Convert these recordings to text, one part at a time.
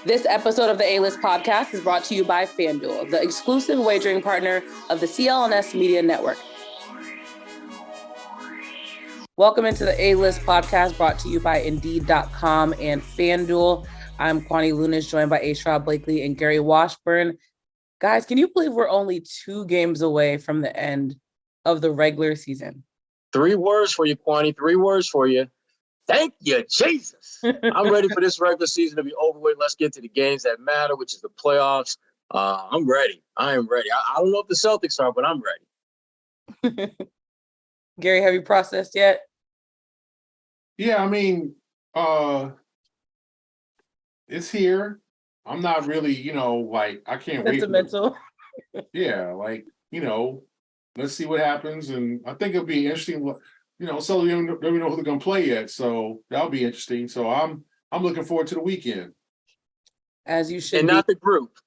This episode of the A-List podcast is brought to you by FanDuel, the exclusive wagering partner of the CLNS Media Network. Welcome into the A-List podcast brought to you by Indeed.com and FanDuel. I'm Kwani Lunis, joined by Sherrod Blakely and Gary Washburn. Guys, can you believe we're only 2 games away from the end of the regular season? 3 words for you, Kwani. 3 words for you. Thank you, Jesus. I'm ready for this regular season to be over with. Let's get to the games that matter, which is the playoffs. I'm ready. I am ready. I don't know if the Celtics are, but I'm ready. Gary, have you processed yet? Yeah, I mean, it's here. I'm not really, I can't wait. Sentimental. Yeah, let's see what happens. And I think it'll be interesting. So we don't know who they're going to play yet. So that'll be interesting. So I'm looking forward to the weekend. As you should and be. Not the group.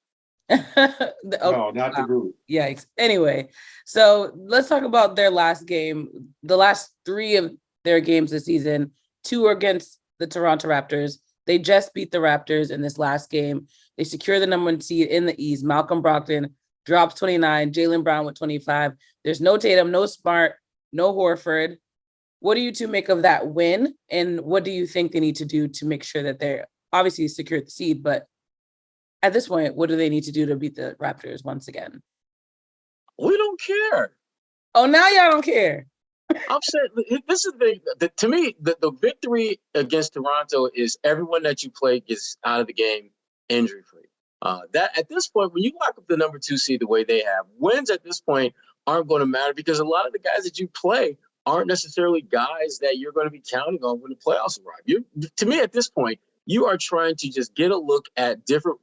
No, not the group. Yikes. Anyway, so let's talk about their last game. The last 3 of their games this season, 2 are against the Toronto Raptors. They just beat the Raptors in this last game. They secure the number 1 seed in the East. Malcolm Brogdon drops 29. Jaylen Brown with 25. There's no Tatum, no Smart, no Horford. What do you two make of that win? And what do you think they need to do to make sure that they're obviously secure the seed, but at this point, what do they need to do to beat the Raptors once again? We don't care. Oh, now y'all don't care. I'm saying this is to me, the victory against Toronto is everyone that you play gets out of the game injury-free. That at this point, when you lock up the number 2 seed the way they have, wins at this point aren't going to matter because a lot of the guys that you play aren't necessarily guys that you're going to be counting on when the playoffs arrive. To me, at this point, you are trying to just get a look at different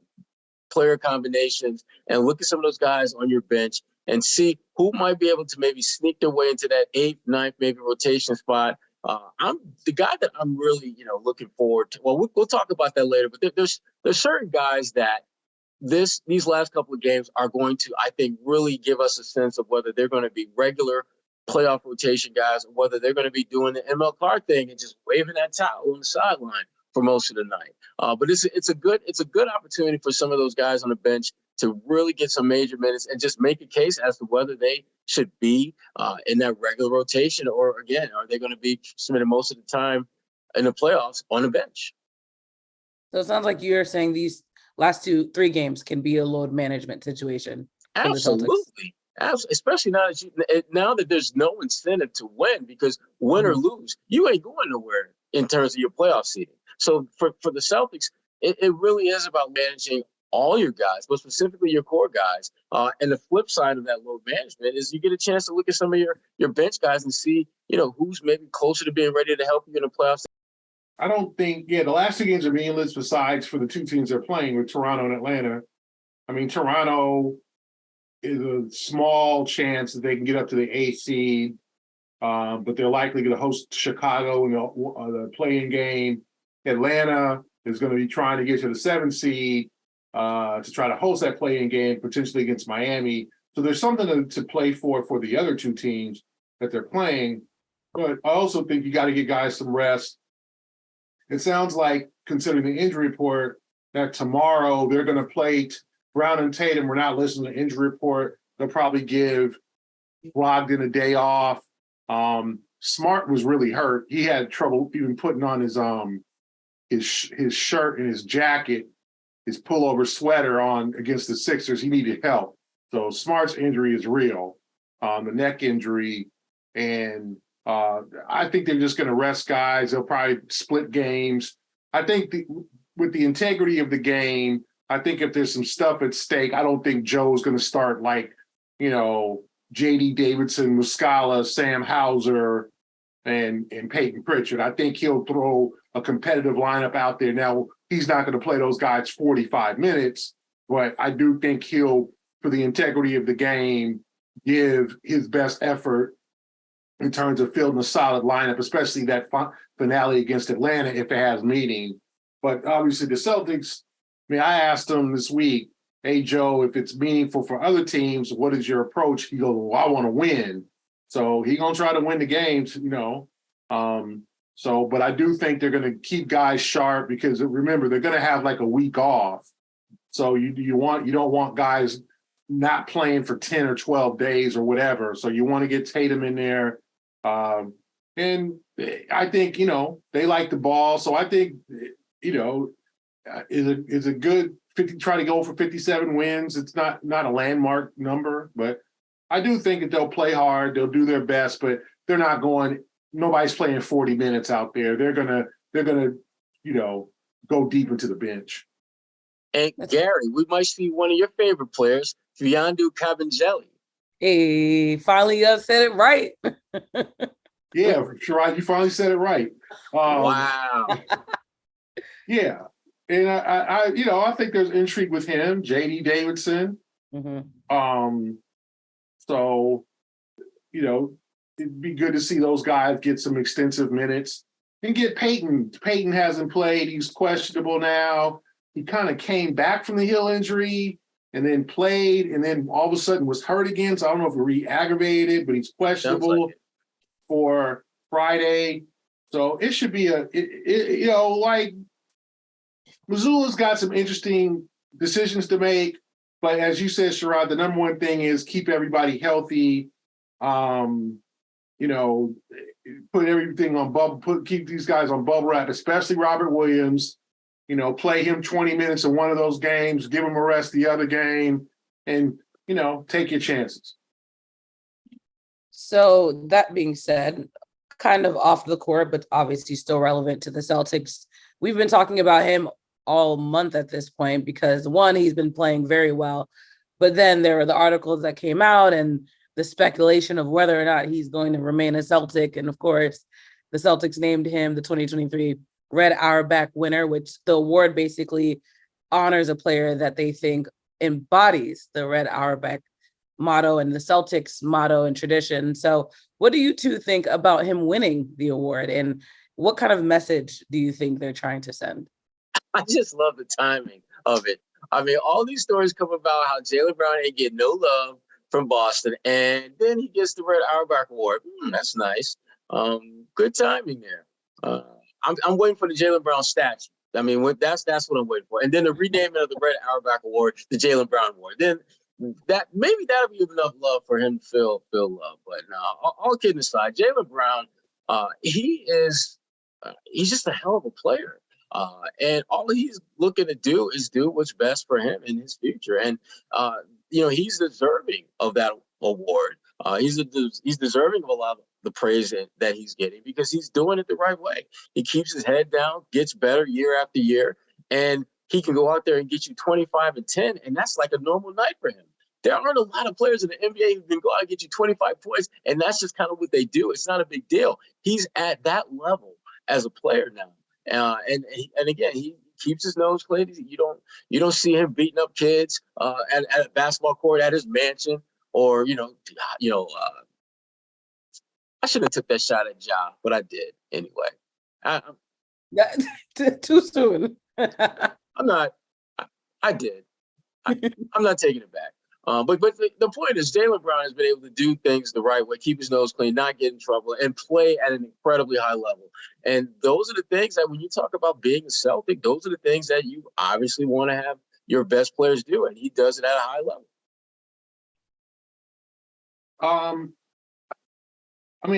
player combinations and look at some of those guys on your bench and see who might be able to maybe sneak their way into that 8th, 9th, maybe rotation spot. I'm the guy that I'm really, looking forward to. Well, we'll talk about that later, but there's certain guys that these last couple of games are going to, I think, really give us a sense of whether they're going to be regular playoff rotation guys or whether they're going to be doing the ML Clark thing and just waving that towel on the sideline for most of the night. But it's a good opportunity for some of those guys on the bench to really get some major minutes and just make a case as to whether they should be in that regular rotation or, again, are they going to be spending most of the time in the playoffs on the bench? So it sounds like you're saying these last 3 games can be a load management situation for the Celtics. Absolutely. Especially now that there's no incentive to win, because win or lose, you ain't going nowhere in terms of your playoff seeding. So for the Celtics, it really is about managing all your guys, but specifically your core guys. And the flip side of that load management is you get a chance to look at some of your bench guys and see, who's maybe closer to being ready to help you in the playoffs. I don't think, the last 2 games are meaningless besides for the 2 teams they're playing with Toronto and Atlanta. I mean, Toronto is a small chance that they can get up to the 8th seed, but they're likely going to host Chicago in the play-in game. Atlanta is going to be trying to get to the 7th seed to try to host that play-in game, potentially against Miami. So there's something to play for the other 2 teams that they're playing. But I also think you got to give guys some rest. It sounds like, considering the injury report, that tomorrow they're going to play Brown and Tatum. We're not listening to the injury report. They'll probably give Brogdon a day off. Smart was really hurt. He had trouble even putting on his shirt and his jacket, his pullover sweater on against the Sixers. He needed help. So Smart's injury is real, the neck injury. And I think they're just going to rest guys. They'll probably split games. I think with the integrity of the game, I think if there's some stuff at stake, I don't think Joe's going to start J.D. Davidson, Muscala, Sam Hauser, and Peyton Pritchard. I think he'll throw a competitive lineup out there. Now, he's not going to play those guys 45 minutes, but I do think he'll, for the integrity of the game, give his best effort in terms of fielding a solid lineup, especially that finale against Atlanta if it has meaning. But obviously the Celtics, I asked them this week, hey, Joe, if it's meaningful for other teams, what is your approach? He goes, well, I want to win. So he's going to try to win the games, So, but I do think they're going to keep guys sharp because remember, they're going to have like a week off. So you don't want guys not playing for 10 or 12 days or whatever. So you want to get Tatum in there. And I think, they like the ball. So I think, is a good 50, try to go for 57 wins. It's not a landmark number, but I do think that they'll play hard. They'll do their best, but they're not going, nobody's playing 40 minutes out there. They're gonna, go deep into the bench. And Gary, we might see one of your favorite players, Fiandu Kabengele. Hey, finally you said it right. Yeah, Sherrod, you finally said it right. Wow. Yeah. And I think there's intrigue with him, JD Davidson. Mm-hmm. So, it'd be good to see those guys get some extensive minutes and get Peyton. Peyton hasn't played. He's questionable now. He kind of came back from the heel injury and then played and then all of a sudden was hurt again. So I don't know if he re-aggravated, but he's questionable for Friday. So it should be Mazzulla's got some interesting decisions to make. But as you said, Sherrod, the number one thing is keep everybody healthy. Put everything on bubble, keep these guys on bubble wrap, especially Robert Williams. Play him 20 minutes in one of those games, give him a rest the other game, and, take your chances. So that being said, kind of off the court, but obviously still relevant to the Celtics. We've been talking about him all month at this point because one, he's been playing very well, but then there were the articles that came out and the speculation of whether or not he's going to remain a Celtic. And of course, the Celtics named him the 2023 Red Auerbach winner, which the award basically honors a player that they think embodies the Red Auerbach motto and the Celtics motto and tradition. So what do you two think about him winning the award? And what kind of message do you think they're trying to send? I just love the timing of it. I mean, all these stories come about how Jaylen Brown ain't getting no love from Boston, and then he gets the Red Auerbach Award. That's nice. Good timing there. I'm waiting for the Jaylen Brown statue. I mean, that's what I'm waiting for. And then the renaming of the Red Auerbach Award, the Jaylen Brown Award. Then that'll be enough love for him to feel love. But no, all kidding aside, Jaylen Brown, he's just a hell of a player. And all he's looking to do is do what's best for him in his future. And he's deserving of that award. He's deserving of a lot of the praise that he's getting because he's doing it the right way. He keeps his head down, gets better year after year, and he can go out there and get you 25 and 10, and that's like a normal night for him. There aren't a lot of players in the NBA who can go out and get you 25 points, and that's just kind of what they do. It's not a big deal. He's at that level as a player now. And again, he keeps his nose clean. You don't see him beating up kids at a basketball court at his mansion, or I shouldn't have took that shot at Ja, but I did anyway. Too soon. I'm not. I did. I'm not taking it back. But the point is, Jaylen Brown has been able to do things the right way, keep his nose clean, not get in trouble, and play at an incredibly high level. And those are the things that when you talk about being a Celtic, those are the things that you obviously want to have your best players do, and he does it at a high level.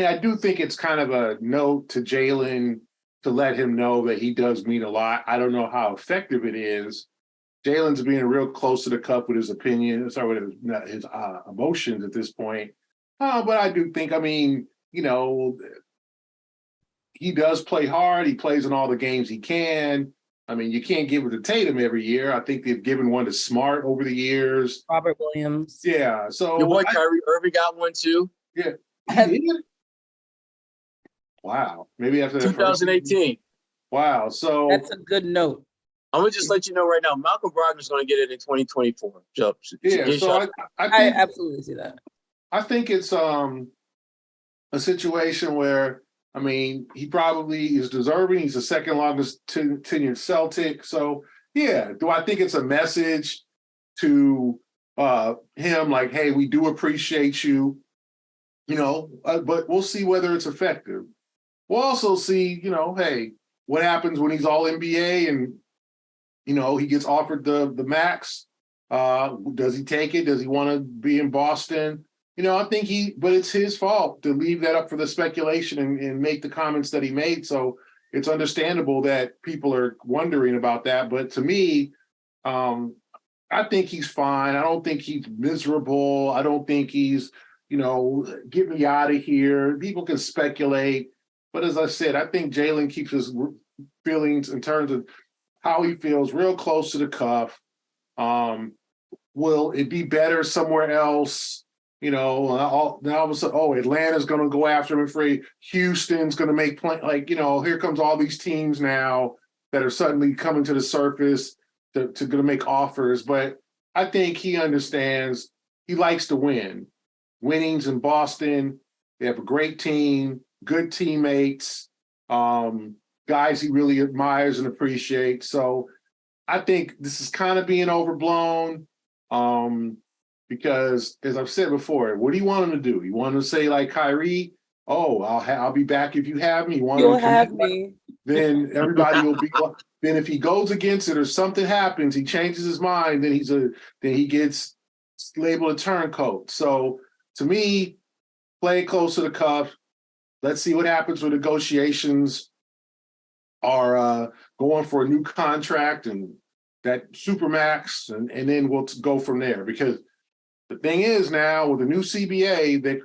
I do think it's kind of a note to Jaylen to let him know that he does mean a lot. I don't know how effective it is. Jaylen's being real close to the cup with his opinion, with his emotions at this point. But I do think, he does play hard. He plays in all the games he can. You can't give it to Tatum every year. I think they've given one to Smart over the years. Robert Williams. Yeah. So your boy Kyrie Irving got one too. Yeah. Wow. Maybe after 2018. Wow. So that's a good note. I'm gonna just let you know right now, Malcolm Brogdon's going to get it in 2024. So I absolutely see that. I think it's a situation where he probably is deserving. He's the second longest tenured Celtic. So yeah, do I think it's a message to him like, hey, we do appreciate you, but we'll see whether it's effective. we'll also see, hey, what happens when he's all NBA and, he gets offered the max. Does he take it? Does he want to be in Boston? I think but it's his fault to leave that up for the speculation and make the comments that he made. So it's understandable that people are wondering about that. But to me, I think he's fine. I don't think he's miserable. I don't think he's, get me out of here. People can speculate. But as I said, I think Jaylen keeps his feelings in terms of how he feels real close to the cuff. Will it be better somewhere else? Now all of a sudden, Atlanta's going to go after him free. Houston's going to make play. Here comes all these teams now that are suddenly coming to the surface to going to make offers. But I think he understands. He likes to win. Winnings in Boston. They have a great team, good teammates, guys he really admires and appreciates. So I think this is kind of being overblown. Because as I've said before, what do you want him to do? You want him to say like Kyrie, I'll be back if you have me. You'll have me. Then everybody will be. Then if he goes against it or something happens, he changes his mind. Then he gets labeled a turncoat. So to me, play close to the cuff. Let's see what happens when negotiations are going for a new contract and that supermax, and then we'll go from there. Because the thing is now with the new CBA that,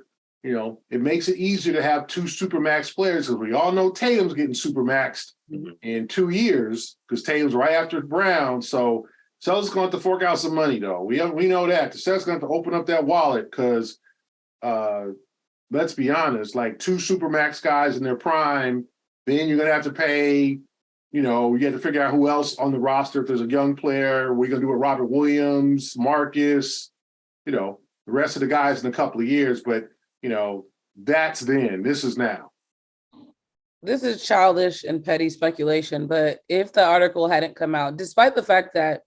it makes it easier to have two supermax players because we all know Tatum's getting supermaxed in 2 years because Tatum's right after Brown. So Celtics going to have to fork out some money though. We know that. The Celtics going to have to open up that wallet because let's be honest, like two supermax guys in their prime, then you're going to have to pay. You have to figure out who else on the roster. If there's a young player, we're going to do it. Robert Williams, Marcus, the rest of the guys in a couple of years. But, that's then. This is now. This is childish and petty speculation. But if the article hadn't come out, despite the fact that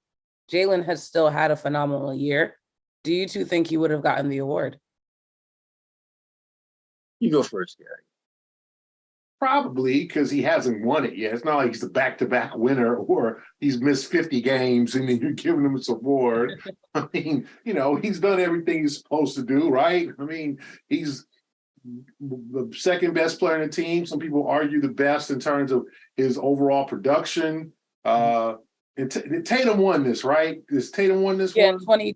Jaylen has still had a phenomenal year, do you two think he would have gotten the award? You go first, Gary. Probably because he hasn't won it yet. It's not like he's the back-to-back winner or he's missed 50 games and then you're giving him this award. I mean, he's done everything he's supposed to do, right? I mean, he's the second best player in the team. Some people argue the best in terms of his overall production. And Tatum won this, right? Is Tatum won this one? In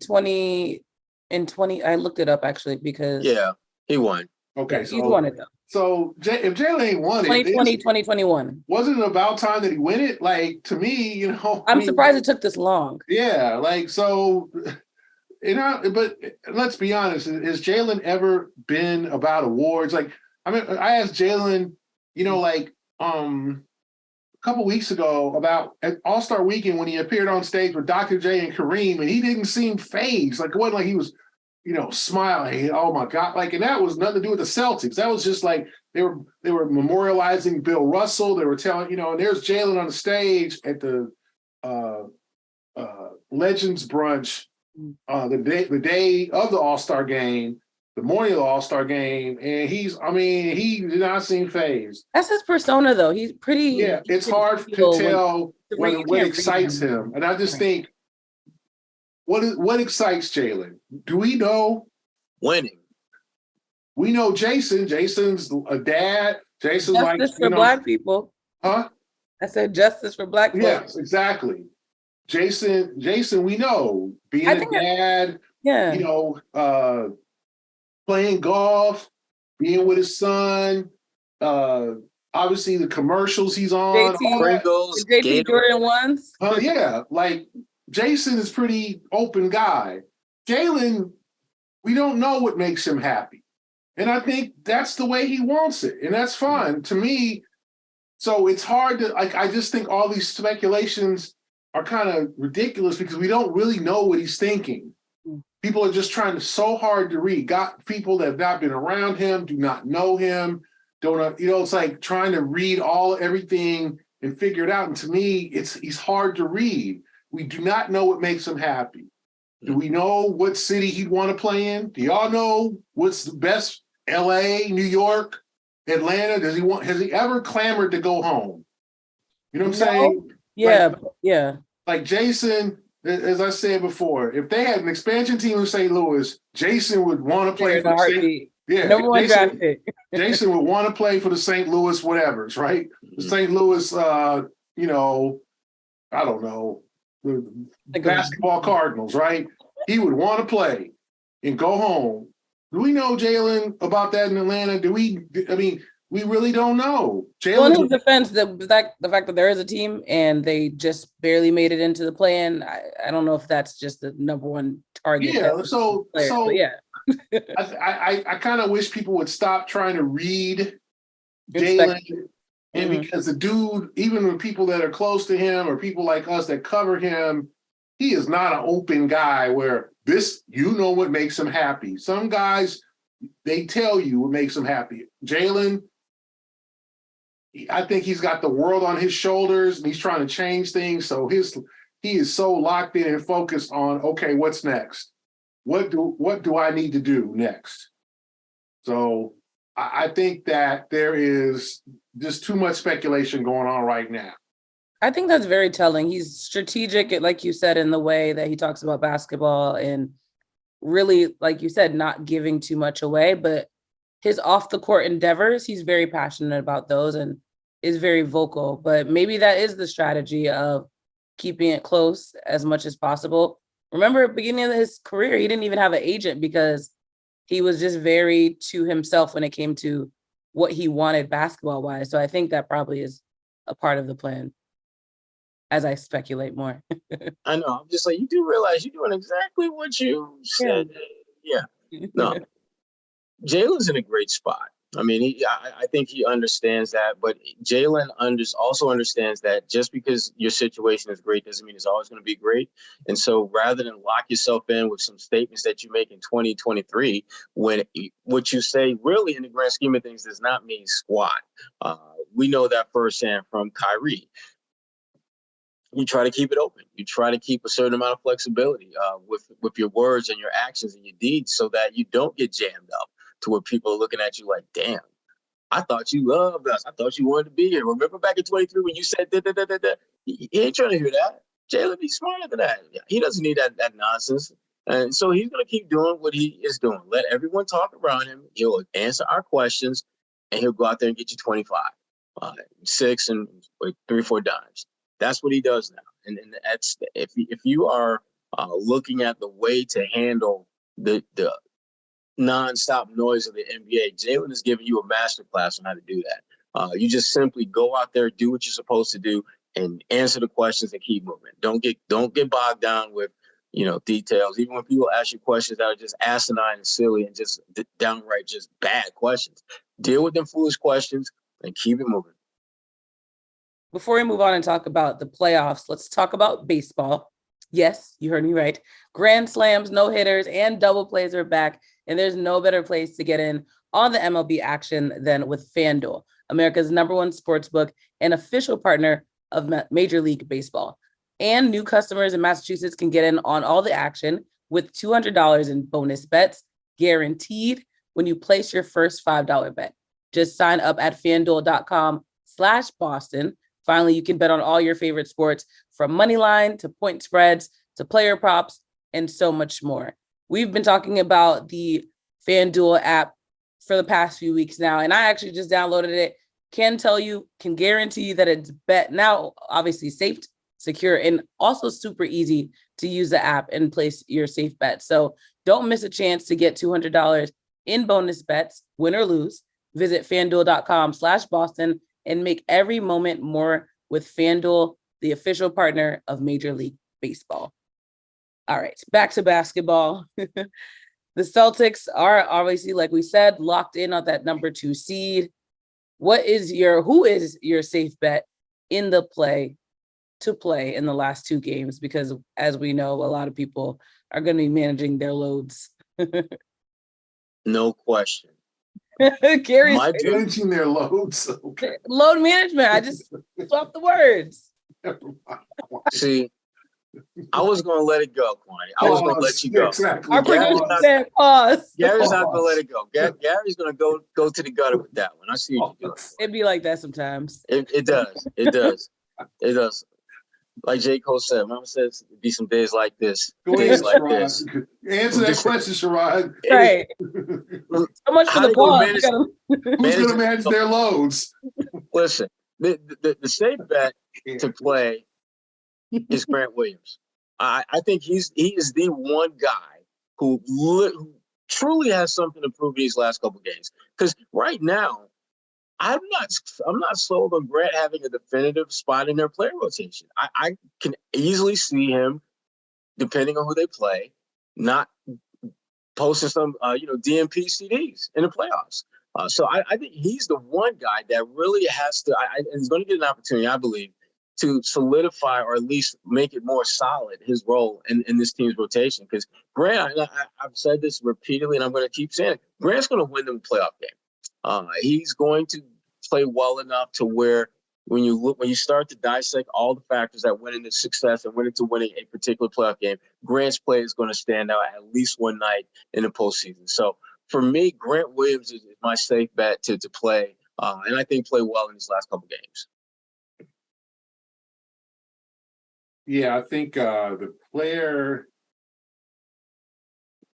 2020, I looked it up actually because... Yeah, he won. Okay, so he won it though. So if Jaylen ain't won it, 2020, 2021. Wasn't it about time that he win it? Like, to me, I'm surprised it took this long. Yeah, but let's be honest, has Jaylen ever been about awards? Like, I asked Jaylen, a couple weeks ago about at All-Star Weekend when he appeared on stage with Dr. J and Kareem, and he didn't seem fazed. Like, it wasn't like he was smiling, oh my God, and that was nothing to do with the Celtics. That was just like they were memorializing Bill Russell. They were telling, and there's Jaylen on the stage at the Legends brunch, the day of the All-Star game, the morning of the All-Star game, and he did not seem fazed. That's his persona, though. He's pretty. Yeah, it's hard to tell what excites him, and I just think. What excites Jaylen? Do we know? Winning. We know Jason. Jason's a dad. Jason justice for Black people. Huh? I said justice for Black folks. Yes, exactly. Jason, we know being a dad. Playing golf, being with his son. Obviously, the commercials he's on. Pringles, JP Jordan ones. Jason is pretty open guy. Jaylen, we don't know what makes him happy. And I think that's the way he wants it. And that's fine to me. So it's hard to, I just think all these speculations are kind of ridiculous because we don't really know what he's thinking. People are just trying so hard to read. Got people that have not been around him, do not know him, it's like trying to read everything and figure it out. And to me, he's hard to read. We do not know what makes him happy. Do we know what city he'd want to play in? Do y'all know what's the best? LA, New York? Atlanta, has he ever clamored to go home? You know what I'm No. saying? Yeah, yeah. Like Jason, as I said before, if they had an expansion team in St. Louis, Jason would want to play In a for heartbeat. Yeah, Number one draft pick. Jason would want to play for the St. Louis whatevers, right? The St. Louis, you know, I don't know, the basketball Cardinals, right? He would want to play and go home. Do we know Jaylen about that in Atlanta? We really don't know. Well, in his defense, the fact that there is a team and they just barely made it into the play-in, I don't know if that's just the number one target. Yeah, so yeah. I kind of wish people would stop trying to read Jaylen, and because the dude, even with people that are close to him or people like us that cover him, he is not an open guy where what makes him happy. Some guys, they tell you what makes them happy. Jaylen, I think he's got the world on his shoulders and he's trying to change things. So he is so locked in and focused on, okay, what's next? What do I need to do next? So I think that there is just too much speculation going on right now. I think that's very telling. He's strategic, like you said, in the way that he talks about basketball and really, like you said, not giving too much away, but his off the court endeavors, he's very passionate about those and is very vocal. But maybe that is the strategy of keeping it close as much as possible. Remember, at the beginning of his career, he didn't even have an agent because he was just very to himself when it came to what he wanted basketball-wise. So I think that probably is a part of the plan, as I speculate more. I know. I'm just like, you do realize you're doing exactly what you said. Yeah. No. Jaylen's in a great spot. I mean, I think he understands that, but Jaylen also understands that just because your situation is great doesn't mean it's always going to be great. And so rather than lock yourself in with some statements that you make in 2023, when what you say really in the grand scheme of things does not mean squat. We know that firsthand from Kyrie. You try to keep it open. You try to keep a certain amount of flexibility with your words and your actions and your deeds so that you don't get jammed up to where people are looking at you like, damn, I thought you loved us. I thought you wanted to be here. Remember back in 23 when you said da. He ain't trying to hear that. Jaylen, he's smarter than that. He doesn't need that nonsense. And so he's going to keep doing what he is doing. Let everyone talk around him. He'll answer our questions, and he'll go out there and get you 25, 6, and 3 or 4 dimes. That's what he does now. And that's if you are looking at the way to handle the nonstop noise of the NBA, Jaylen is giving you a master class on how to do that. You just simply go out there, do what you're supposed to do, and answer the questions and keep moving. Don't get bogged down with details. Even when people ask you questions that are just asinine and silly and just downright just bad questions, deal with them foolish questions and keep it moving. Before we move on and talk about the playoffs, let's talk about baseball. Yes, you heard me right. Grand slams, no-hitters, and double plays are back, and there's no better place to get in on the MLB action than with FanDuel, America's #1 sportsbook and official partner of Major League Baseball. And new customers in Massachusetts can get in on all the action with $200 in bonus bets guaranteed when you place your first $5 bet. Just sign up at FanDuel.com/Boston. Finally, you can bet on all your favorite sports, from money line to point spreads to player props and so much more. We've been talking about the FanDuel app for the past few weeks now, and I actually just downloaded it. Can guarantee that it's bet now, obviously safe, secure, and also super easy to use the app and place your safe bet. So don't miss a chance to get $200 in bonus bets, win or lose. Visit FanDuel.com/Boston and make every moment more with FanDuel, the official partner of Major League Baseball. All right, back to basketball. The Celtics are obviously, like we said, locked in on that #2 seed. Who is your safe bet in the play in the last 2 games? Because as we know, a lot of people are going to be managing their loads. No question. Gary's managing their loads. Okay. Load management. I just swapped the words. See, I was going to let it go, Kwani. I was going to let you go. Exactly. Our Gary's producer not- said pause. Gary's not going to let it go. Gary's going to go to the gutter with that one. I see what you're doing. It'd be like that sometimes. It does. It does. It does. Like J. Cole said, Mama says it'd be some days like this. Go Days ahead, like Sherrod. this. Answer that question, Sherrod. Right. So much for How the they gonna pause. manage- Who's going to manage their loads? Listen, the safe bet to play is Grant Williams. I think he is the one guy who truly has something to prove in these last couple games. Because right now, I'm not sold on Grant having a definitive spot in their player rotation. I can easily see him, depending on who they play, not posting some DMP CDs in the playoffs. So I think he's the one guy that really has to, and he's going to get an opportunity, I believe, to solidify or at least make it more solid, his role in this team's rotation. Because Grant, I've said this repeatedly, and I'm going to keep saying it, Grant's going to win them a playoff game. He's going to play well enough to where when you start to dissect all the factors that went into success and went into winning a particular playoff game, Grant's play is going to stand out at least one night in the postseason. So for me, Grant Williams is my safe bet to play, and I think play well in these last couple games. Yeah, I think the player.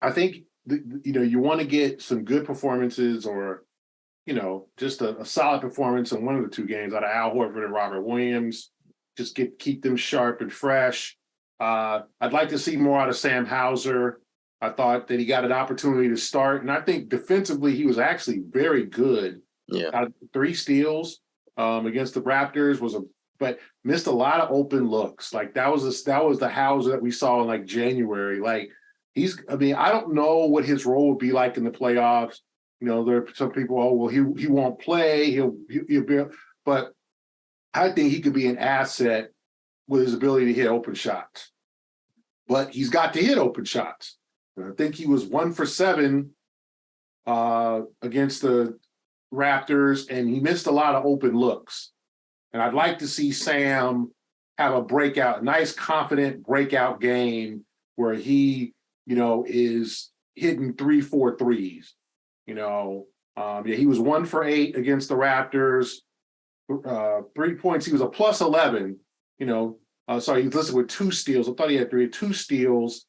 I think you want to get some good performances, or just a solid performance in one of the two games out of Al Horford and Robert Williams. Just keep them sharp and fresh. I'd like to see more out of Sam Hauser. I thought that he got an opportunity to start, and I think defensively he was actually very good. Yeah, 3 steals against the Raptors but missed a lot of open looks. Like that was the Hauser that we saw in like January. Like I don't know what his role would be like in the playoffs. There are some people, he won't play. He'll be, but I think he could be an asset with his ability to hit open shots. But he's got to hit open shots. And I think he was 1 for 7 against the Raptors, and he missed a lot of open looks. And I'd like to see Sam have a nice, confident breakout game where he, is hitting 3-4 threes. He was 1 for 8 against the Raptors. 3 points. He was a plus 11. Sorry, he was listed with 2 steals. I thought he had 2 steals.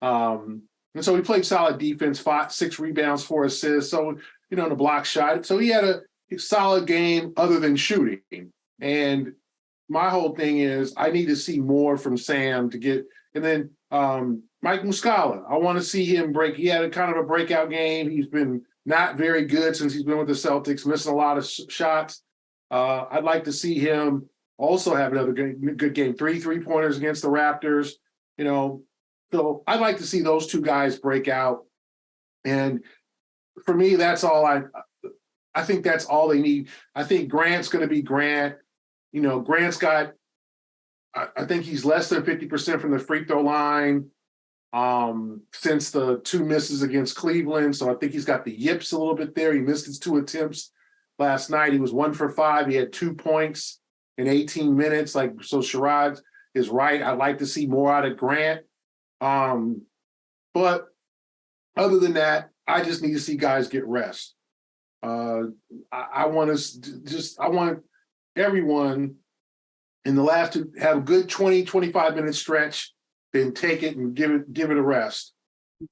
And so he played solid defense, 6 rebounds, 4 assists. So, in the block shot. So he had a solid game other than shooting. And my whole thing is I need to see more from Sam to get. And then Mike Muscala, I want to see him break. He had a kind of a breakout game. He's been not very good since he's been with the Celtics, missing a lot of shots. I'd like to see him also have another good game. 3 3-pointers against the Raptors. So I'd like to see those 2 guys break out. And for me, that's all I think that's all they need. I think Grant's going to be Grant. Grant's got, I think he's less than 50% from the free throw line since the 2 misses against Cleveland. So I think he's got the yips a little bit there. He missed his 2 attempts last night. He was 1 for 5. He had 2 points in 18 minutes. So Sherrod is right. I'd like to see more out of Grant. But other than that, I just need to see guys get rest. I want everyone in the last to have a good 20, 25-minute stretch, then take it and give it a rest.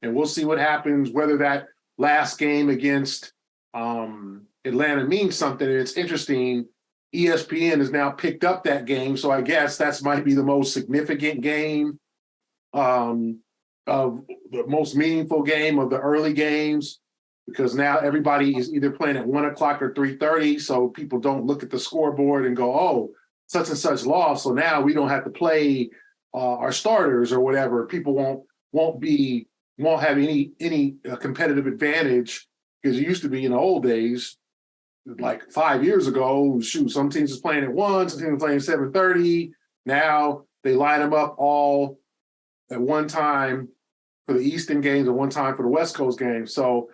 And we'll see what happens, whether that last game against Atlanta means something. And it's interesting, ESPN has now picked up that game, so I guess that might be the most significant game of the most meaningful game of the early games, because now everybody is either playing at 1 o'clock or 3:30, so people don't look at the scoreboard and go, oh, such and such lost, so now we don't have to play our starters or whatever. People won't have any competitive advantage, because it used to be in the old days, like 5 years ago, some teams is playing at 1, some teams are playing at 7:30. Now they line them up all at one time for the Eastern games and one time for the West Coast games. So,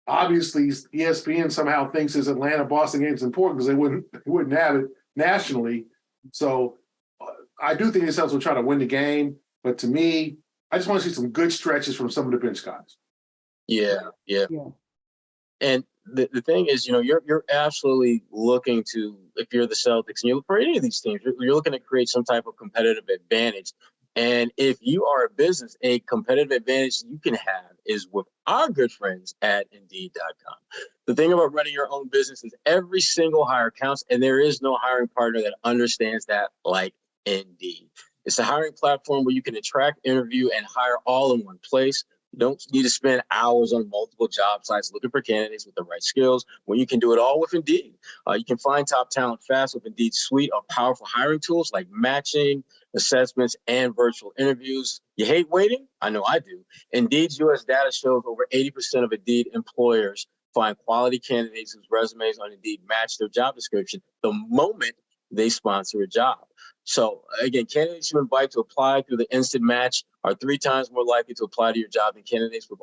obviously ESPN somehow thinks this Atlanta-Boston game is important because they wouldn't have it nationally. So I do think the Celtics will try to win the game, but to me, I just want to see some good stretches from some of the bench guys. Yeah. And the thing is, you're absolutely looking to, if you're the Celtics and you look for any of these teams, you're looking to create some type of competitive advantage. And if you are a business, a competitive advantage you can have is with our good friends at Indeed.com. The thing about running your own business is every single hire counts, and there is no hiring partner that understands that like Indeed. It's a hiring platform where you can attract, interview, and hire all in one place. You don't need to spend hours on multiple job sites looking for candidates with the right skills when you can do it all with Indeed. You can find top talent fast with Indeed's suite of powerful hiring tools like matching, assessments, and virtual interviews. You hate waiting? I know I do. Indeed's U.S. data shows over 80% of Indeed employers find quality candidates whose resumes on Indeed match their job description the moment they sponsor a job. So again, candidates you invite to apply through the instant match are 3 times more likely to apply to your job than candidates who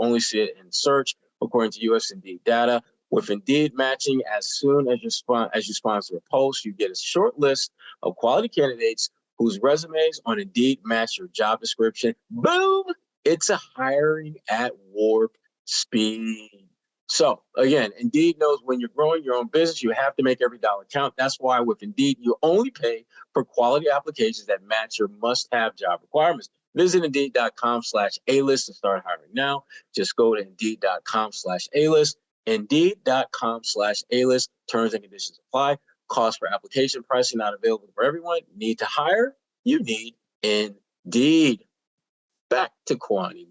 only see it in search, according to U.S. Indeed data. With Indeed matching, as soon as you sponsor a post, you get a short list of quality candidates whose resumes on Indeed match your job description. Boom! It's a hiring at warp speed. So again, Indeed knows when you're growing your own business, you have to make every dollar count. That's why with Indeed, you only pay for quality applications that match your must-have job requirements. Visit Indeed.com/A-list to start hiring now. Just go to Indeed.com/A-list. Indeed.com/A-list. Terms and conditions apply. Cost per application, pricing not available for everyone. Need to hire? You need Indeed. Back to Kwani.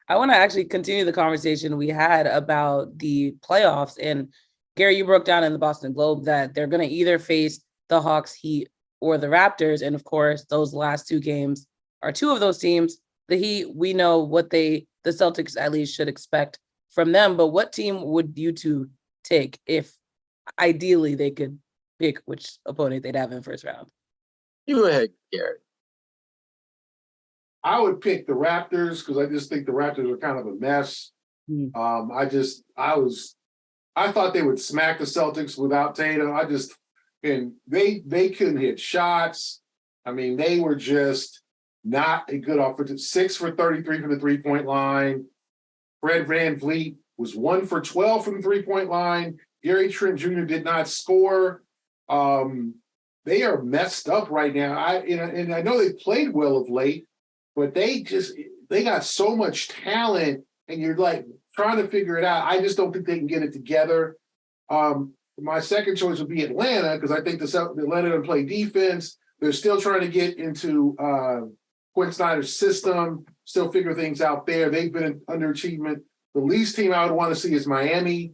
I want to actually continue the conversation we had about the playoffs. And Gary, you broke down in the Boston Globe that they're going to either face the Hawks, Heat, or the Raptors. And of course, those last 2 games are 2 of those teams. The Heat, we know what the Celtics at least should expect from them. But what team would you 2 take if ideally they could pick which opponent they'd have in first round? You go ahead, Gary. I would pick the Raptors because I just think the Raptors are kind of a mess. I thought they would smack the Celtics without Tatum. And they couldn't hit shots. I mean, they were just not a good offensive. 6 for 33 from the 3-point line. Fred VanVleet was 1 for 12 from the 3-point line. Gary Trent Jr. did not score. They are messed up right now. And I know they played well of late, but they got so much talent, and you're like trying to figure it out. I just don't think they can get it together. My second choice would be Atlanta because I think Atlanta doesn't play defense. They're still trying to get into Quinn Snyder's system, still figure things out there. They've been an underachievement. The least team I would want to see is Miami.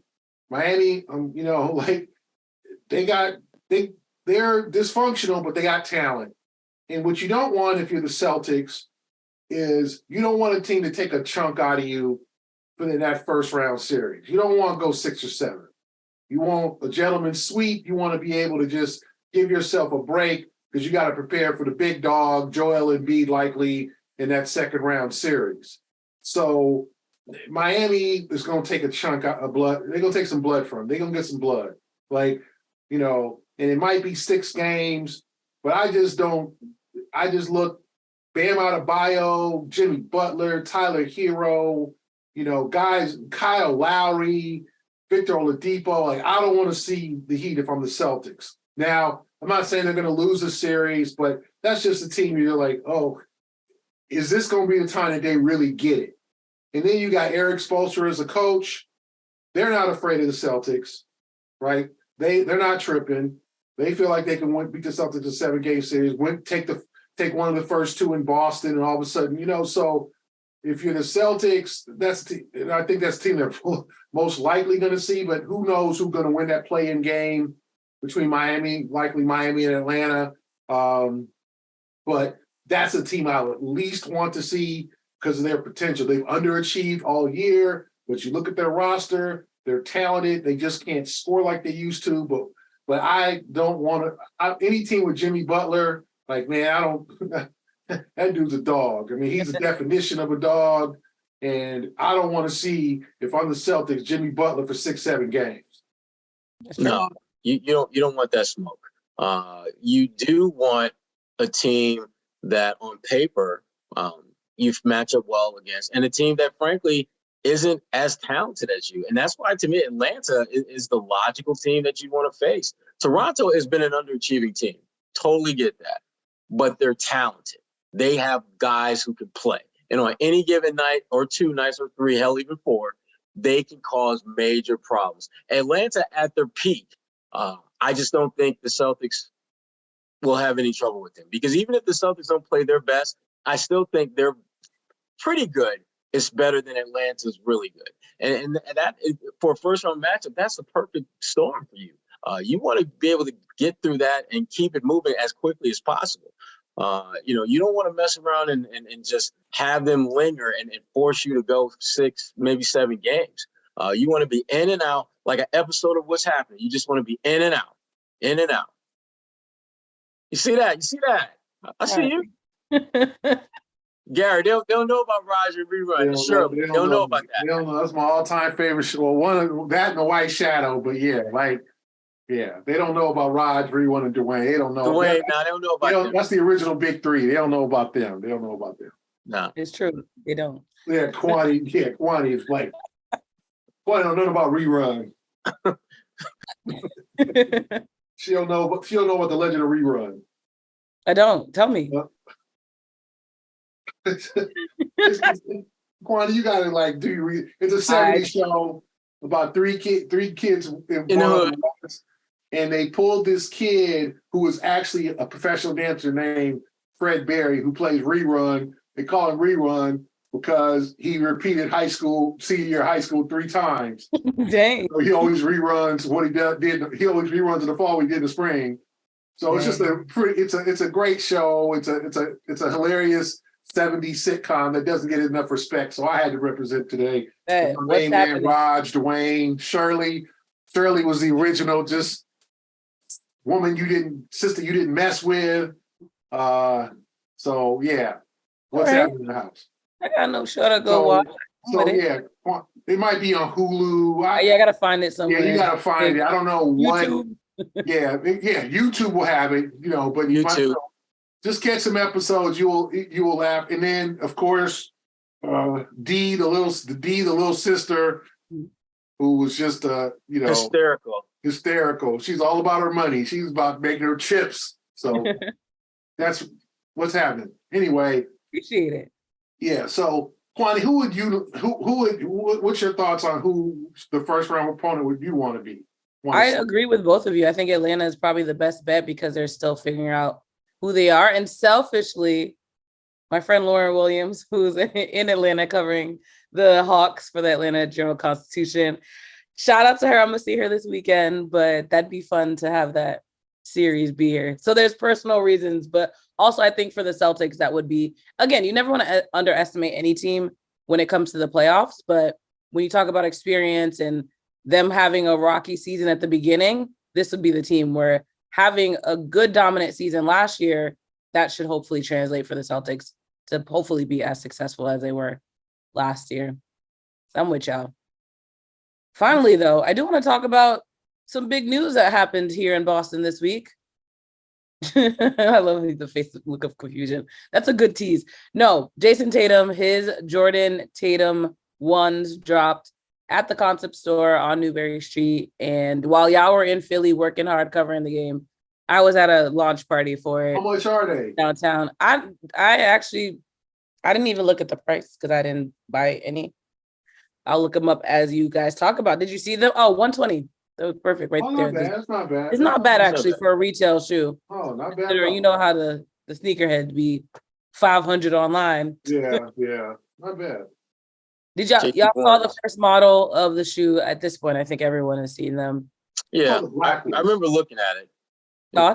Miami, they're dysfunctional, but they got talent. And what you don't want if you're the Celtics is you don't want a team to take a chunk out of you for that first round series. You don't want to go 6 or 7. You want a gentleman's sweep. You want to be able to just give yourself a break because you got to prepare for the big dog, Joel Embiid, likely in that second round series. So Miami is going to take a chunk of blood. They're going to take some blood from them. They're going to get some blood. And it might be 6 games, but I just look Bam Adebayo, Jimmy Butler, Tyler Hero, guys, Kyle Lowry, Victor Oladipo. I don't want to see the Heat if I'm the Celtics. Now, I'm not saying they're going to lose a series, but that's just a team you're like, oh, is this going to be the time that they really get it? And then you got Eric Spoelstra as a coach. They're not afraid of the Celtics, right? They're not tripping. They feel like they can beat the Celtics in a 7-game series, take one of the first 2 in Boston, and all of a sudden, so if you're the Celtics, I think that's the team they're most likely going to see, but who knows who's going to win that play-in game between likely Miami and Atlanta. But that's a team I would at least want to see because of their potential. They've underachieved all year, but you look at their roster, they're talented. They just can't score like they used to, but I don't want to – any team with Jimmy Butler, that dude's a dog. I mean, he's the definition of a dog, and I don't want to see, if I'm the Celtics, Jimmy Butler for 6-7 games. No, you don't want that smoke. You do want a team that on paper you match up well against, and a team that frankly isn't as talented as you. And that's why, to me, Atlanta is the logical team that you want to face. Toronto has been an underachieving team. Totally get that. But they're talented. They have guys who can play. And on any given night or 2 nights or 3, hell, even 4, they can cause major problems. Atlanta at their peak, I just don't think the Celtics will have any trouble with them. Because even if the Celtics don't play their best, I still think they're pretty good. It's better than Atlanta's really good. And that, for a first-round matchup, that's the perfect storm for you. You want to be able to get through that and keep it moving as quickly as possible. You don't want to mess around and just have them linger and force you to go 6, maybe 7 games. You want to be in and out like an episode of What's Happening. You just want to be in and out, in and out. You see that? I see you. Gary, they don't know about Roger rerun. Sure, they don't know about that. They don't know. That's my all-time favorite show. Well, one of that and The White Shadow, but yeah, they don't know about Raj, Rerun, and Dwayne. They don't know. Dwayne, they don't know about them. That's the original big 3. They don't know about them. No. It's true. They don't. Yeah, Kwani is like, Kwani don't know about Rerun. She don't know about the Legend of Rerun. I don't. Tell me. Kwani, you gotta like it's a 70s show about 3 kids in and they pulled this kid who was actually a professional dancer named Fred Berry, who plays Rerun. They call him Rerun because he repeated senior year high school 3 times. Dang. So he always reruns what he did. He always reruns in the fall. We did in the spring. So it's just it's a great show. It's a hilarious 70s sitcom that doesn't get enough respect. So I had to represent today. What's happening? Raj, Dwayne, Shirley. Shirley was the original, just woman sister you didn't mess with. So yeah, what's happening in the house? I got no show to go watch. So yeah, it might be on Hulu. I gotta find it somewhere. Yeah, you gotta find it. I don't know YouTube. what. yeah, YouTube will have it. But you might just catch some episodes. You will laugh, and then of course, Dee, the little sister, who was just hysterical. She's all about her money. She's about making her chips. So that's what's happening. Anyway, appreciate it. Yeah. So Kwani, what's your thoughts on who the first round opponent would you want to be? I agree with both of you. I think Atlanta is probably the best bet because they're still figuring out who they are. And selfishly, my friend Lauren Williams, who's in Atlanta covering the Hawks for the Atlanta Journal-Constitution, shout out to her. I'm going to see her this weekend, but that'd be fun to have that series be here. So there's personal reasons, but also I think for the Celtics, that would be, again, you never want to underestimate any team when it comes to the playoffs, but when you talk about experience and them having a rocky season at the beginning, this would be the team where having a good dominant season last year, that should hopefully translate for the Celtics to hopefully be as successful as they were last year. So I'm with y'all. Finally, though, I do want to talk about some big news that happened here in Boston this week. I love the face look of confusion. That's a good tease. No, Jason Tatum, his Jordan Tatum ones dropped at the Concept Store on Newberry Street. And while y'all were in Philly working hard covering the game, I was at a launch party for it. How much are they? Downtown. I didn't even look at the price because I didn't buy any. I'll look them up as you guys talk about. Did you see them? Oh, 120. That was perfect right there. Not bad. That's not bad. It's not bad actually for a retail shoe. Oh, not bad. You know how the sneakerhead be 500 online. Yeah, not bad. Did y'all saw the first model of the shoe at this point? I think everyone has seen them. Yeah, I remember looking at it.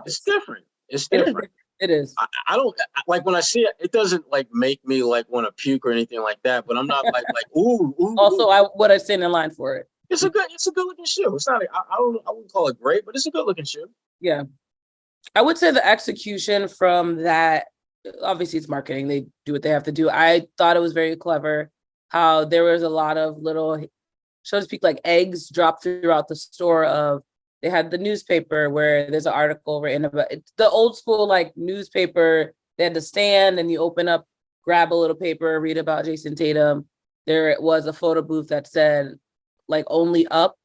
It's different. It's different. It is. I don't like when I see it. It doesn't like make me like want to puke or anything like that. But I'm not like ooh. Also, I would have stayed in line for it. It's a good looking shoe. It's not. I wouldn't call it great, but it's a good looking shoe. Yeah, I would say the execution from that. Obviously, it's marketing. They do what they have to do. I thought it was very clever how there was a lot of little, so to speak, like eggs dropped throughout the store of they had the newspaper where there's an article written about it's the old school like newspaper. They had to stand and you open up, grab a little paper, read about Jason Tatum. There was a photo booth that said like only up.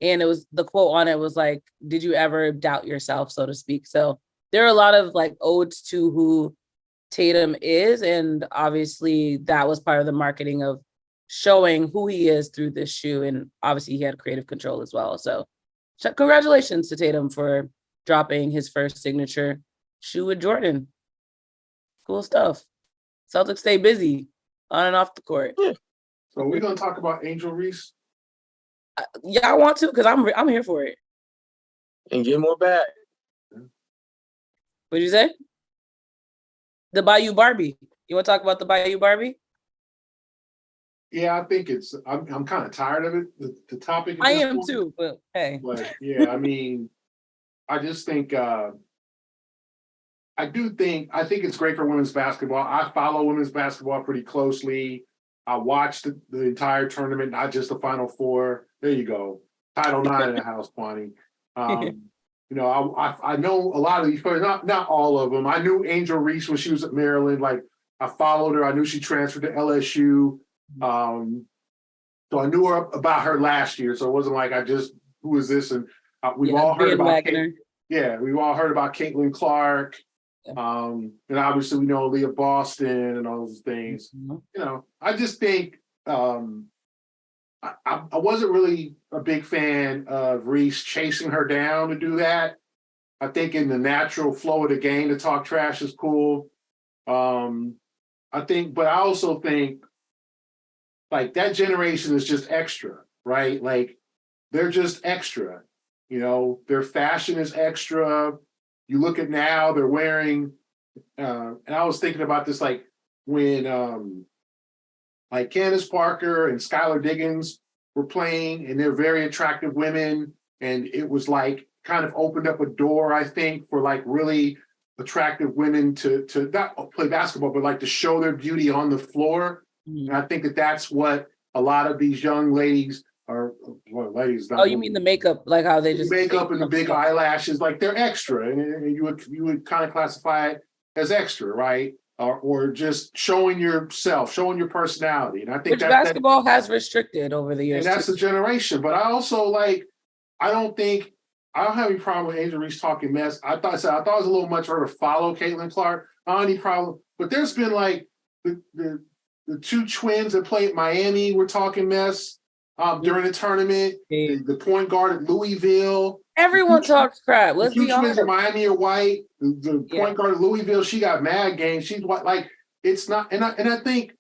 And it was the quote on it was like, did you ever doubt yourself, so to speak? So there are a lot of like odes to who Tatum is. And obviously that was part of the marketing of showing who he is through this shoe. And obviously he had creative control as well. So congratulations to Tatum for dropping his first signature shoe with Jordan. Cool stuff. Celtics stay busy on and off the court. Yeah. So we're gonna talk about Angel Reese. Yeah, I want to because I'm here for it. And get more back. What'd you say? The Bayou Barbie. You want to talk about the Bayou Barbie? Yeah, I think I'm kind of tired of it. The topic. I am too, but hey. But yeah, I mean, I just think I think it's great for women's basketball. I follow women's basketball pretty closely. I watched the entire tournament, not just the Final Four. There you go. Title IX in the house, Kwani. You know, I know a lot of these players, not all of them. I knew Angel Reese when she was at Maryland. Like, I followed her. I knew she transferred to LSU. So I knew about her last year. So it wasn't like who is this? And we've all heard about we've all heard about Caitlin Clark. Yeah. And obviously we know Leah Boston and all those things. Mm-hmm. You know, I just think I wasn't really a big fan of Reese chasing her down to do that. I think in the natural flow of the game to talk trash is cool. But I also think like that generation is just extra, right? Like they're just extra, you know, their fashion is extra. You look at now, they're wearing, and I was thinking about this, like when like Candace Parker and Skylar Diggins were playing, and they're very attractive women, and it was like kind of opened up a door, I think, for like really attractive women to not play basketball, but like to show their beauty on the floor. Mm-hmm. And I think that's what a lot of these young ladies are. Well, ladies. Oh, you mean the makeup, like how they just makeup and the big eyelashes, like they're extra, and you would kind of classify it as extra, right? Or just showing yourself, showing your personality. And I think basketball has restricted over the years. And that's the generation. But I also I don't have any problem with Angel Reese talking mess. I thought it was a little much for her to follow Caitlin Clark. I don't have any problem. But there's been like the two twins that play at Miami were talking mess during the tournament. The point guard at Louisville. Everyone talks crap. Let's be honest. The two twins at Miami are white. The point guard at Louisville, she got mad game. She's white. Like it's not. And I think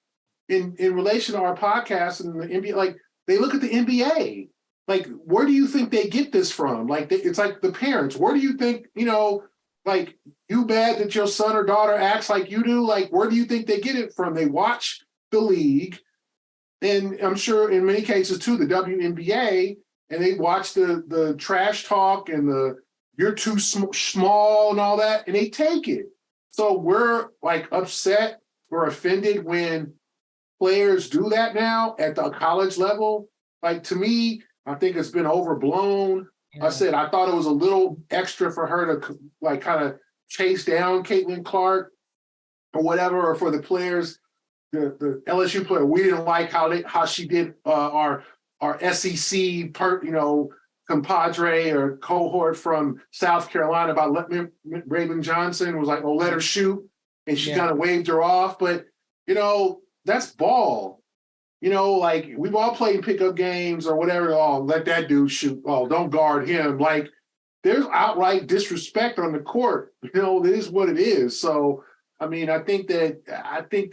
in relation to our podcast and the NBA, like they look at the NBA. Like, where do you think they get this from? Like, it's like the parents. Where do you think, like, you bad that your son or daughter acts like you do? Like, where do you think they get it from? They watch the league, and I'm sure in many cases, too, the WNBA, and they watch the trash talk and the you're too small and all that, and they take it. So we're, like, upset or offended when players do that now at the college level. Like, to me, I think it's been overblown. Yeah. I thought it was a little extra for her to like kind of chase down Caitlin Clark or whatever, or for the players, the LSU player. We didn't like how she did our SEC compadre or cohort from South Carolina about Raven Johnson was like, oh, let her shoot, and she kind of waved her off. But that's ball. Like we've all played pickup games or whatever. Oh, let that dude shoot. Oh, don't guard him. Like there's outright disrespect on the court. It is what it is. So, I mean, I think that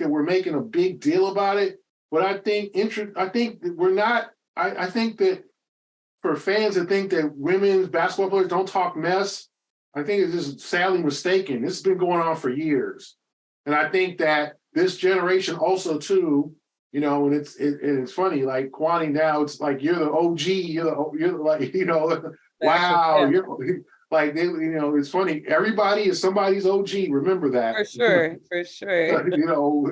we're making a big deal about it. But I think that we're not. I think that for fans that think that women's basketball players don't talk mess, I think it's just sadly mistaken. This has been going on for years, and I think that this generation also too. And it's funny, like Kwani now, it's like you're the OG, you're like, wow, you're like it's funny. Everybody is somebody's OG. Remember that. For sure.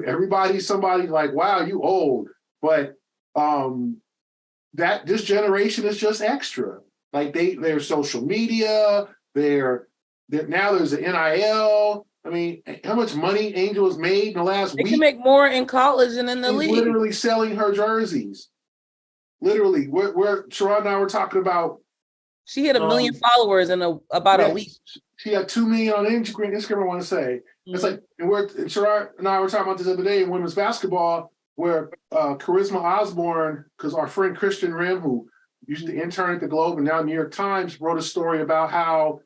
Everybody's somebody's like, wow, you old. But that this generation is just extra. Like their social media, now there's an NIL. I mean, how much money Angel has made in the last They week? can make more in college than in the He's league. literally selling her jerseys. Literally, where Sherrod and I were talking about. She hit 1 million followers in about a week. She had 2 million on Instagram. I want to say it's like, and Sherrod and I were talking about this the other day in women's basketball, where Charisma Osborne, because our friend Christian Rim, who used to intern at the Globe and now New York Times, wrote a story about how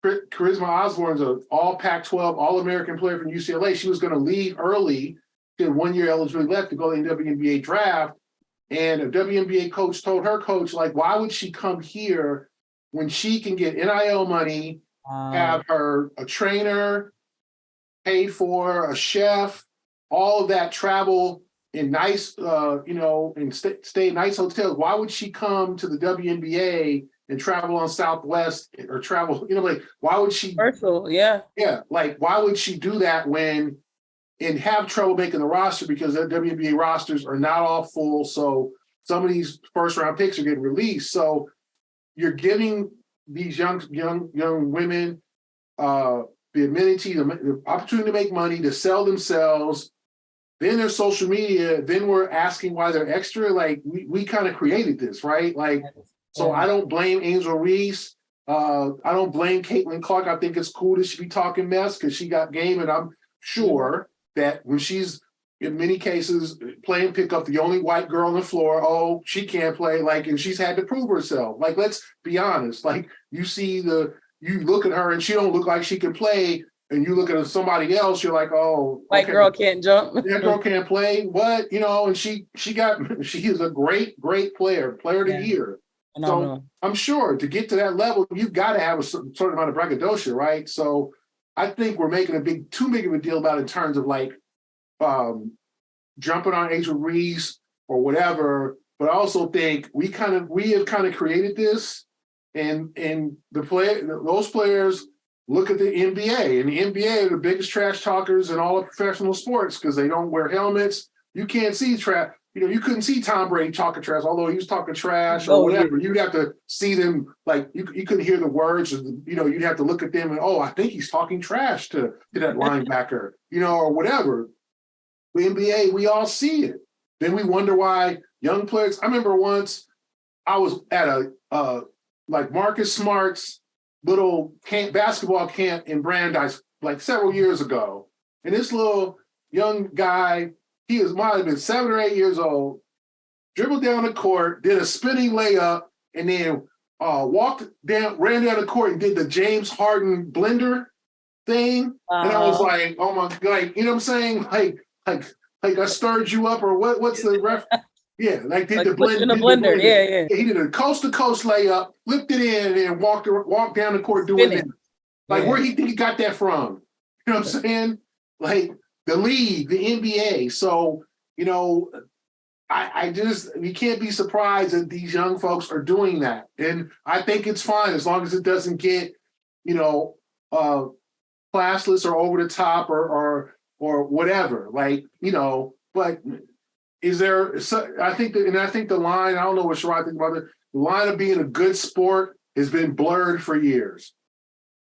Charisma Osborne's an all Pac-12, all-American player from UCLA. She was going to leave early, she had 1 year eligibility left to go to the WNBA draft. And a WNBA coach told her coach, like, why would she come here when she can get NIL money, have her a trainer, paid for, a chef, all of that, travel in nice, and stay in nice hotels. Why would she come to the WNBA and travel on Southwest or travel, like, why would she? Virtual, yeah. Yeah, like, why would she do that and have trouble making the roster because the WNBA rosters are not all full. So some of these first round picks are getting released. So you're giving these young women the amenity, the opportunity to make money, to sell themselves. Then there's social media. Then we're asking why they're extra. Like we kind of created this, right? Like, so I don't blame Angel Reese. I don't blame Caitlin Clark. I think it's cool that she be talking mess because she got game, and I'm sure that when she's in many cases playing pickup, the only white girl on the floor, she can't play, like, and she's had to prove herself. Like, let's be honest. Like, you look at her and she don't look like she can play, and you look at somebody else, you're like, white girl can't jump. That girl can't play. What? And she is a great player of the year. So I'm sure to get to that level, you've got to have a certain amount of braggadocio, right? So I think we're making too big of a deal about it in terms of like jumping on Angel Reese or whatever. But I also think we have kind of created this, and those players look at the NBA, and the NBA are the biggest trash talkers in all of professional sports because they don't wear helmets. You can't see trash. You couldn't see Tom Brady talking trash, although he was talking trash or whatever. You'd have to see them, like, you couldn't hear the words. You'd have to look at them and, I think he's talking trash to that linebacker, or whatever. The NBA, we all see it. Then we wonder why young players. I remember once I was at a Marcus Smart's little basketball camp in Brandeis, like several years ago. And this little young guy, might have been 7 or 8 years old, dribbled down the court, did a spinning layup, and then ran down the court and did the James Harden blender thing. And I was like, oh my God, you know what I'm saying? Like I stirred you up, or what's the ref? Yeah, like did the blend. In the blender. Yeah. He did a coast-to-coast layup, flipped it in, and walked down the court doing it. Like, where do you think he got that from? You know what I'm saying? Like, the league, the NBA. So, we can't be surprised that these young folks are doing that. And I think it's fine as long as it doesn't get, classless or over the top or whatever. Like, but is there, I think the line, I don't know what Sherrod thinks about it, the line of being a good sport has been blurred for years.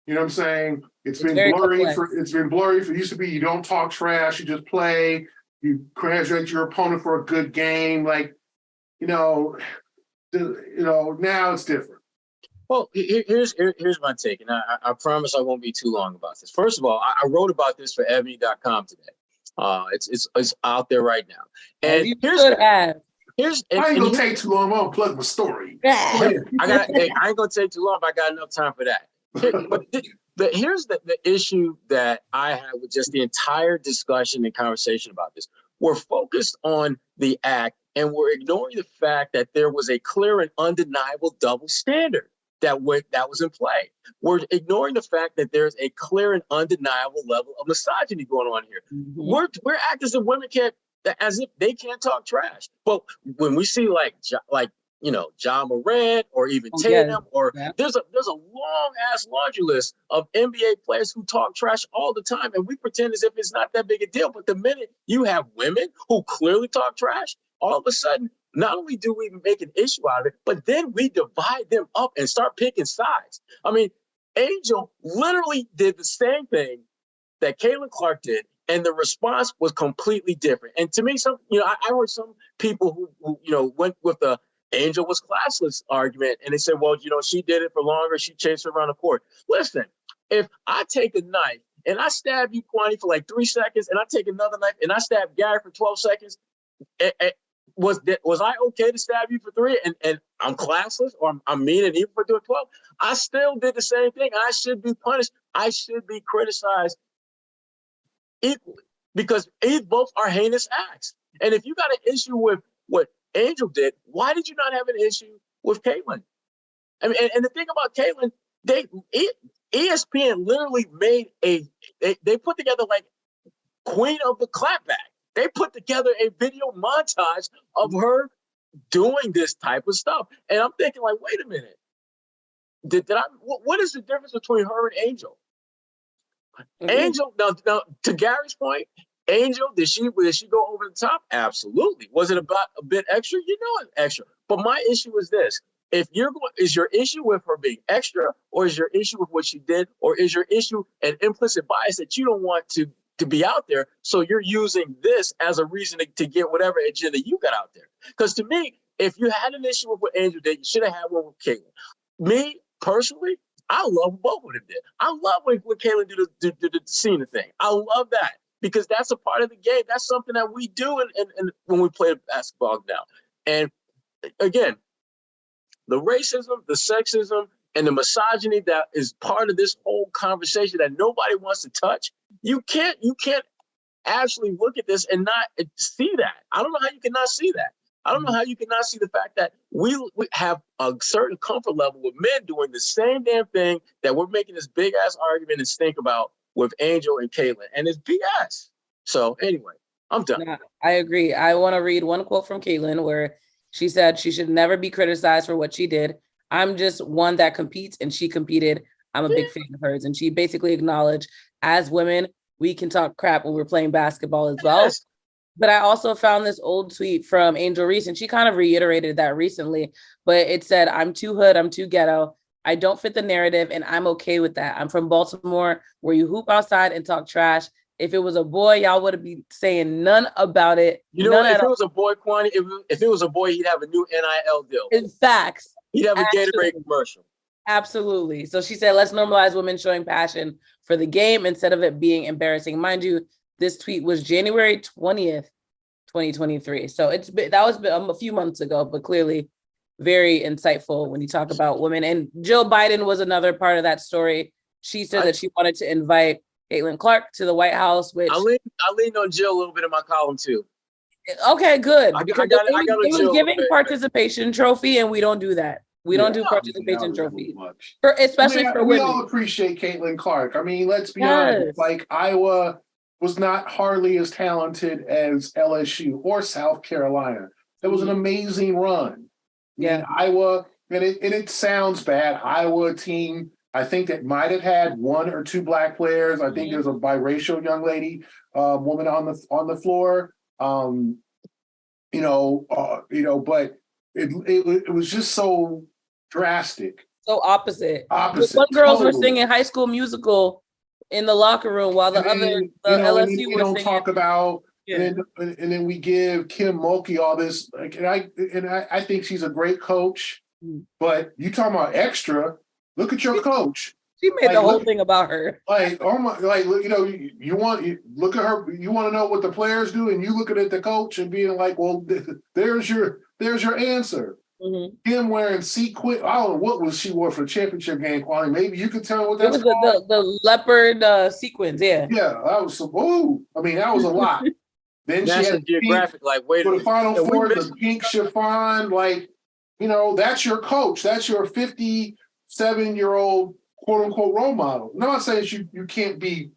You know what I'm saying? It's been blurry. It used to be you don't talk trash, you just play, you congratulate your opponent for a good game. Like, now it's different. Well, here's my take, and I promise I won't be too long about this. First of all, I wrote about this for ebony.com today. It's out there right now. And I ain't gonna take too long. I'm gonna plug my story. I ain't gonna take too long, but I got enough time for that. But here's the issue that I have with just the entire discussion and conversation about this. We're focused on the act, and we're ignoring the fact that there was a clear and undeniable double standard that was in play. We're ignoring the fact that there's a clear and undeniable level of misogyny going on here. Mm-hmm. We're acting as if women as if they can't talk trash. But when we see Ja Morant or even Tatum, there's a long ass laundry list of NBA players who talk trash all the time, and we pretend as if it's not that big a deal. But the minute you have women who clearly talk trash, all of a sudden not only do we make an issue out of it, but then we divide them up and start picking sides. I mean, Angel literally did the same thing that Caitlin Clark did, and the response was completely different. And to me, I heard some people who went with the Angel was classless argument, and they said, well, she did it for longer. She chased her around the court. Listen, if I take a knife and I stab you, Kwani, for like 3 seconds, and I take another knife and I stab Gary for 12 seconds, was I okay to stab you for 3 and I'm classless or I'm mean and evil for doing 12? I still did the same thing. I should be punished. I should be criticized equally because both are heinous acts. And if you got an issue with what Angel did, why did you not have an issue with Caitlin? I mean, and the thing about Caitlin, ESPN literally made they put together like Queen of the Clapback. They put together a video montage of her doing this type of stuff. And I'm thinking like, wait a minute. What is the difference between her and Angel? Mm-hmm. Angel, now to Gary's point, Angel, did she go over the top? Absolutely. Was it about a bit extra? It's extra. But my issue is this. Is your issue with her being extra, or is your issue with what she did, or is your issue an implicit bias that you don't want to be out there, so you're using this as a reason to get whatever agenda you got out there? Because to me, if you had an issue with what Angel did, you should have had one with Caitlin. Me, personally, I love what both of them did. I love when Caitlin did the Cena thing. I love that because that's a part of the game. That's something that we do and when we play basketball now. And again, the racism, the sexism, and the misogyny that is part of this whole conversation that nobody wants to touch, you can't actually look at this and not see that. I don't know how you can not see that. I don't know how you can not see the fact that we have a certain comfort level with men doing the same damn thing that we're making this big ass argument and stink about with Angel and Caitlin, and it's BS. So anyway, I'm done. Yeah, I agree. I want to read one quote from Caitlin where she said she should never be criticized for what she did. I'm just one that competes, and she competed. I'm a big fan of hers. And she basically acknowledged, as women, we can talk crap when we're playing basketball as well. Yes. But I also found this old tweet from Angel Reese, and she kind of reiterated that recently. But it said, I'm too hood, I'm too ghetto. I don't fit the narrative, and I'm okay with that. I'm from Baltimore, where you hoop outside and talk trash. If it was a boy, y'all would be saying none about it. If it was a boy, Kwani, if it was a boy, he'd have a new NIL deal. In facts. He'd have a Gatorade commercial. Absolutely. So she said, let's normalize women showing passion for the game instead of it being embarrassing. Mind you, this tweet was January 20th, 2023. So that was a few months ago, but clearly very insightful when you talk about women. And Jill Biden was another part of that story. She said that she wanted to invite Caitlin Clark to the White House, which I leaned on Jill a little bit in my column too. Okay, good. I Because got it was giving participation trophy, and we don't do that. We don't do participation trophy, especially for women. We all appreciate Caitlin Clark. I mean, let's be honest. Like, Iowa was not hardly as talented as LSU or South Carolina. It was an amazing run. I mean, Iowa, and it sounds bad. Iowa team, I think that might have had 1 or 2 black players. I think there's a biracial young lady, woman on the floor. But it was just so drastic. So opposite. Some girls were singing High School Musical in the locker room while the LSU we was don't singing. Talk about and then we give Kim Mulkey all this. Like, I think she's a great coach. But you talking about extra? Look at your coach. She made the whole thing about her. Like, oh my, like, you look at her. You want to know what the players do, and you looking at the coach and being like, well, there's your answer. Mm-hmm. Him wearing sequin. I don't know what was she wore for the championship game, Kwani. Maybe you could tell me what that that's called. The leopard sequins. Yeah. Yeah, that was that was a lot. Then National she had Geographic, like, wait a minute. For the Final Four, the pink chiffon, like, that's your coach. That's your 57-year-old quote unquote role model. I'm not saying you can't be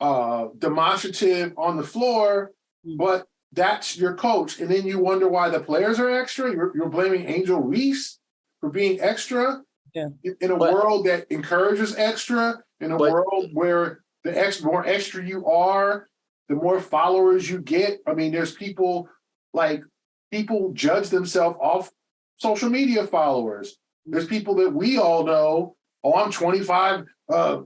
demonstrative on the floor, but that's your coach. And then you wonder why the players are extra. You're blaming Angel Reese for being extra in a world that encourages extra, in a world where the more extra you are, the more followers you get. I mean, there's people like people judge themselves off social media followers. There's people that we all know, oh, I'm 25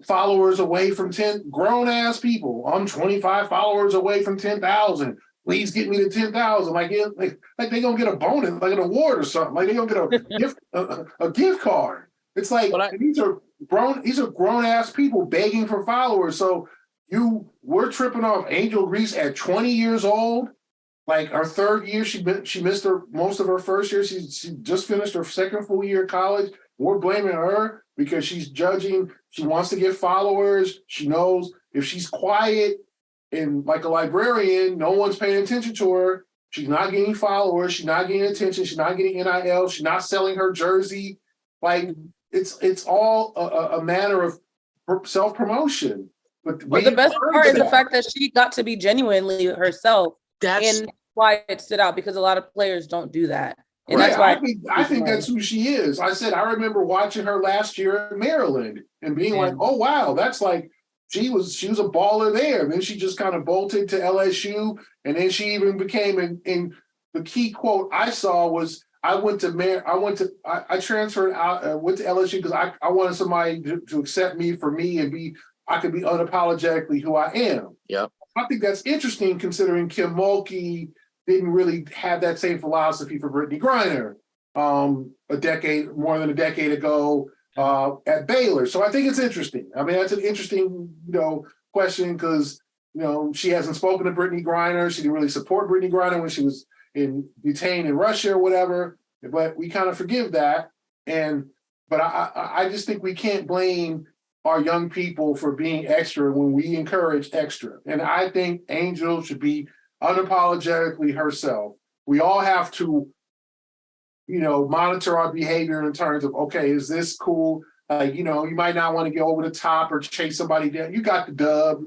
followers away from 10, grown-ass people. I'm 25 followers away from 10,000. Please get me to 10,000. Like they gonna get a bonus, like an award or something. Like they gonna get a gift card. It's like these are grown ass people begging for followers. So we're tripping off Angel Reese at 20 years old. Like her third year, she missed most of her first year. She just finished her second full year of college. We're blaming her because she's judging. She wants to get followers. She knows if she's quiet and like a librarian, no one's paying attention to her. She's not getting followers. She's not getting attention. She's not getting NIL. She's not selling her jersey. Like it's all a matter of self-promotion. But the best part is the fact that she got to be genuinely herself. And why it stood out, because a lot of players don't do that. And right. That's why I think that's who she is. I remember watching her last year in Maryland and being like, oh wow, that's like she was a baller there. And then she just kind of bolted to LSU, and then she even became and the key quote I saw was I transferred out, went to LSU because I wanted somebody to accept me for me and I could be unapologetically who I am. Yeah. I think that's interesting considering Kim Mulkey didn't really have that same philosophy for Brittany Griner more than a decade ago at Baylor. So I think it's interesting. I mean, that's an interesting, question because, she hasn't spoken to Brittany Griner. She didn't really support Brittany Griner when she was detained in Russia or whatever, but we kind of forgive that. But I just think we can't blame our young people for being extra when we encourage extra. And I think Angel should be unapologetically herself. We all have to, monitor our behavior in terms of, okay, is this cool? You might not want to get over the top or chase somebody down. You got the dub.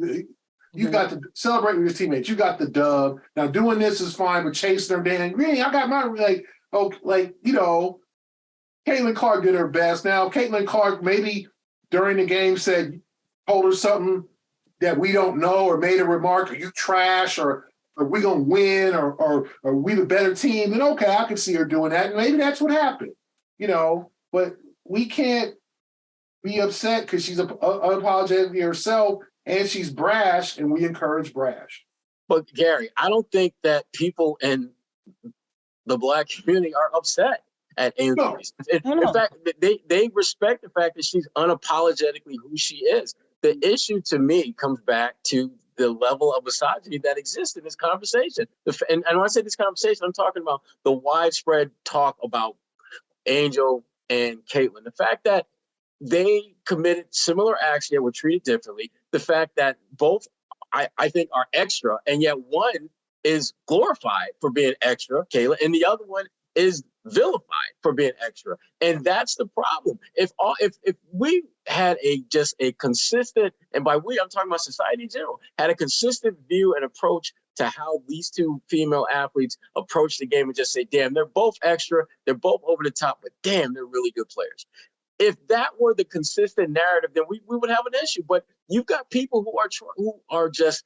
You got to celebrate with your teammates. You got the dub. Now doing this is fine, but chasing them down, really, I got my, Caitlin Clark did her best. Now, Caitlin Clark maybe during the game told her something that we don't know, or made a remark, are you trash, or are we going to win, or are we the better team? Then okay, I can see her doing that. And maybe that's what happened, but we can't be upset because she's unapologetically herself and she's brash, and we encourage brash. But Gary, I don't think that people in the Black community are upset at Angel Reese. In fact, they respect the fact that she's unapologetically who she is. The issue to me comes back to the level of misogyny that exists in this conversation. And when I say this conversation, I'm talking about the widespread talk about Angel and Caitlin. The fact that they committed similar acts yet were treated differently. The fact that both, I think, are extra, and yet one is glorified for being extra, Caitlin, and the other one is vilified for being extra. And that's the problem. If we had just a consistent, and by we, I'm talking about society in general, had a consistent view and approach to how these two female athletes approach the game and just say, damn, they're both extra, they're both over the top, but damn, they're really good players. If that were the consistent narrative, then we would have an issue. But you've got people who are just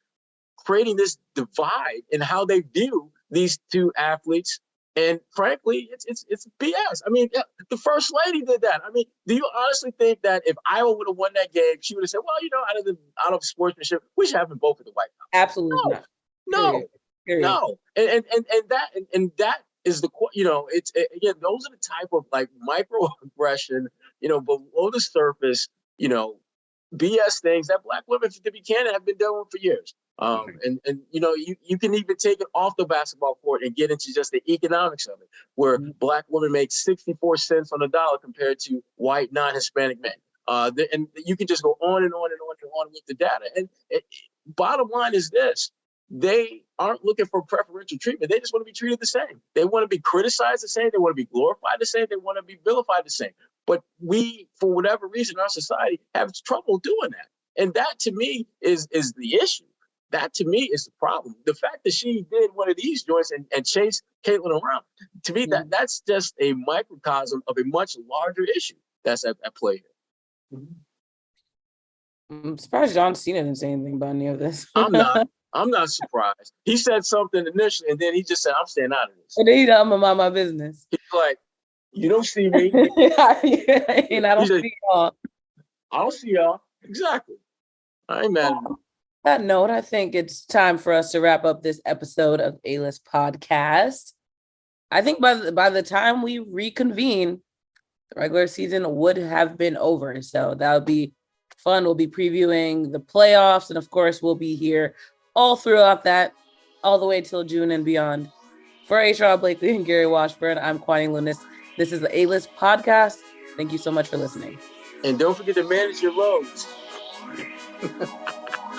creating this divide in how they view these two athletes. And frankly, it's BS. I mean, the first lady did that. I mean, do you honestly think that if Iowa would have won that game, she would have said, well, out of sportsmanship, we should have them both at the White House? Absolutely not. No. And that is the, again, those are the type of like microaggression, below the surface, BS things that Black women, to be candid, have been dealing with for years. And you can even take it off the basketball court and get into just the economics of it, where Black women make 64 cents on the dollar compared to white non-Hispanic men. And you can just go on and on and on and on with the data. And bottom line is this: they aren't looking for preferential treatment. They just want to be treated the same. They want to be criticized the same. They want to be glorified the same. They want to be vilified the same. But we, for whatever reason, our society have trouble doing that. And that, to me, is the issue. That, to me, is the problem. The fact that she did one of these joints and chased Caitlin around, to me, that's just a microcosm of a much larger issue that's at play here. I'm surprised John Cena didn't say anything about any of this. I'm not. I'm not surprised. He said something initially, and then he just said, "I'm staying out of this." And then he I'm gonna mind my business. He's like, "You don't see me." And I don't see y'all. I don't see y'all. Exactly. I ain't mad at him. That note, I think it's time for us to wrap up this episode of A-List Podcast. I think by the time we reconvene, the regular season would have been over. So that would be fun. We'll be previewing the playoffs. And of course, we'll be here all throughout that, all the way till June and beyond. For Sherrod Blakely and Gary Washburn, I'm Kwani Lunis. This is the A-List Podcast. Thank you so much for listening. And don't forget to manage your loads.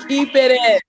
Keep it in.